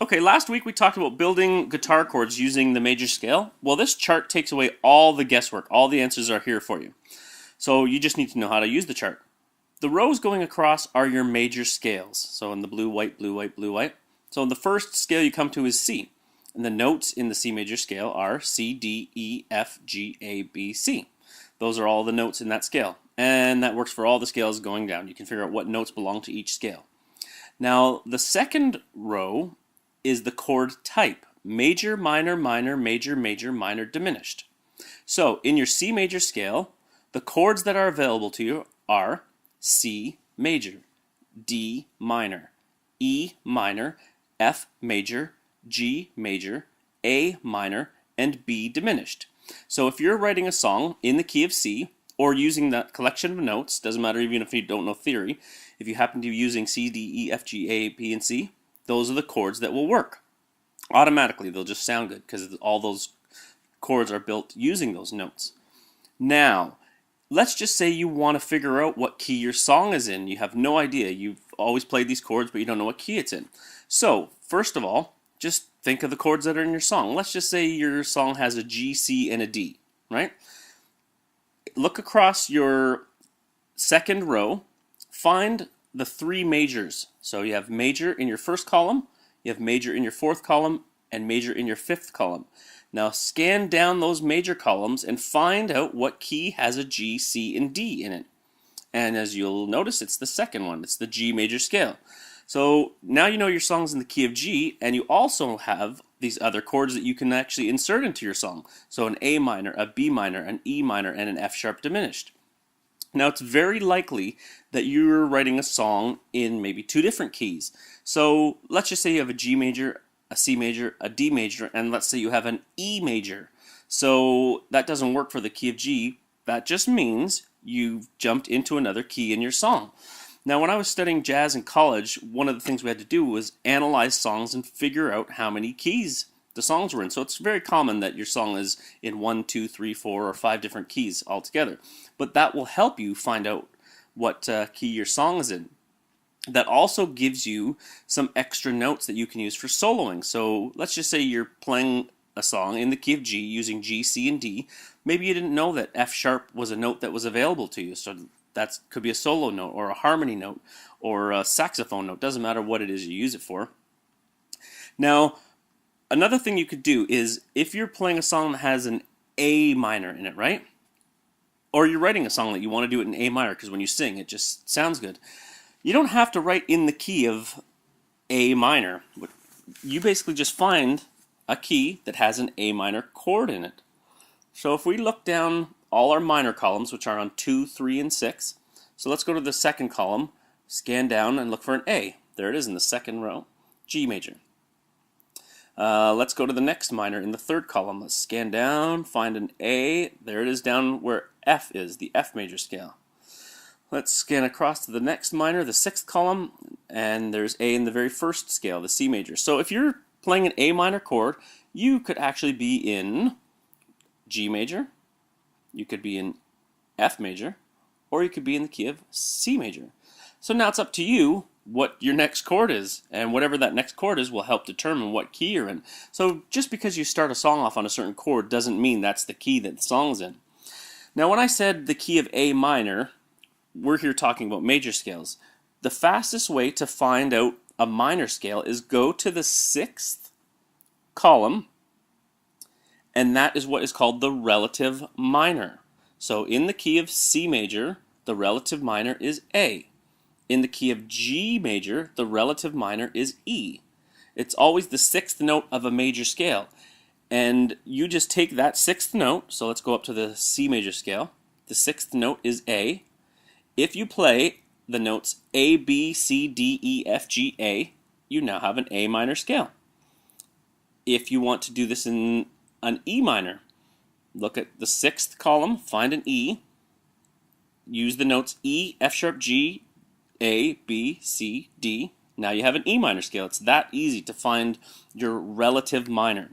Okay, last week we talked about building guitar chords using the major scale. Well, this chart takes away all the guesswork. All the answers are here for you. So you just need to know how to use the chart. The rows going across are your major scales. So in the blue, white, blue, white, blue, white. So the first scale you come to is C. And the notes in the C major scale are C, D, E, F, G, A, B, C. Those are all the notes in that scale. And that works for all the scales going down. You can figure out what notes belong to each scale. Now, the second row is the chord type. Major, minor, minor, major, major, minor, diminished. So, in your C major scale, the chords that are available to you are C major, D minor, E minor, F major, G major, A minor, and B diminished. So if you're writing a song in the key of C, or using that collection of notes, doesn't matter even if you don't know theory, if you happen to be using C, D, E, F, G, A, B, and C, those are the chords that will work. Automatically, they'll just sound good because all those chords are built using those notes. Now, let's just say you want to figure out what key your song is in. You have no idea. You've always played these chords, but you don't know what key it's in. So, first of all, just think of the chords that are in your song. Let's just say your song has a G, C, and a D, right? Look across your second row, find the three majors. So you have major in your first column, you have major in your fourth column, and major in your fifth column. Now scan down those major columns and find out what key has a G, C, and D in it. And as you'll notice, it's the second one. It's the G major scale. So now you know your song's in the key of G, and you also have these other chords that you can actually insert into your song. So an A minor, a B minor, an E minor, and an F sharp diminished. Now it's very likely that you're writing a song in maybe two different keys. So let's just say you have a G major, a C major, a D major, and let's say you have an E major. So that doesn't work for the key of G. That just means you've jumped into another key in your song. Now, when I was studying jazz in college, one of the things we had to do was analyze songs and figure out how many keys the songs were in. So it's very common that your song is in 1, 2, 3, 4, or 5 different keys altogether. But that will help you find out what key your song is in. That also gives you some extra notes that you can use for soloing. So let's just say you're playing a song in the key of G using G, C, and D. Maybe you didn't know that F sharp was a note that was available to you. So that could be a solo note or a harmony note or a saxophone note. Doesn't matter what it is you use it for. Now, another thing you could do is if you're playing a song that has an A minor in it, right? Or you're writing a song that you want to do it in A minor because when you sing it just sounds good. You don't have to write in the key of A minor. You basically just find a key that has an A minor chord in it. So if we look down all our minor columns, which are on 2, 3, and 6. So let's go to the second column, scan down, and look for an A. There it is in the second row, G major. Let's go to the next minor in the third column. Let's scan down, find an A. There it is down where F is, the F major scale. Let's scan across to the next minor, the sixth column, and there's A in the very first scale, the C major. So if you're playing an A minor chord, you could actually be in G major, you could be in F major, or you could be in the key of C major. So now it's up to you what your next chord is, and whatever that next chord is will help determine what key you're in. So just because you start a song off on a certain chord doesn't mean that's the key that the song's in. Now when I said the key of A minor, we're here talking about major scales. The fastest way to find out a minor scale is go to the sixth column, and that is what is called the relative minor. So in the key of C major, the relative minor is A. In the key of G major, the relative minor is E. It's always the sixth note of a major scale. And you just take that sixth note, so let's go up to the C major scale. The sixth note is A. If you play the notes A, B, C, D, E, F, G, A, you now have an A minor scale. If you want to do this in an E minor, look at the sixth column, find an E, use the notes E, F sharp, G, A, B, C, D. Now you have an E minor scale. It's that easy to find your relative minor.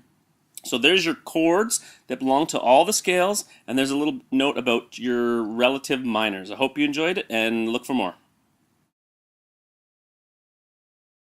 So there's your chords that belong to all the scales, and there's a little note about your relative minors. I hope you enjoyed it, and look for more.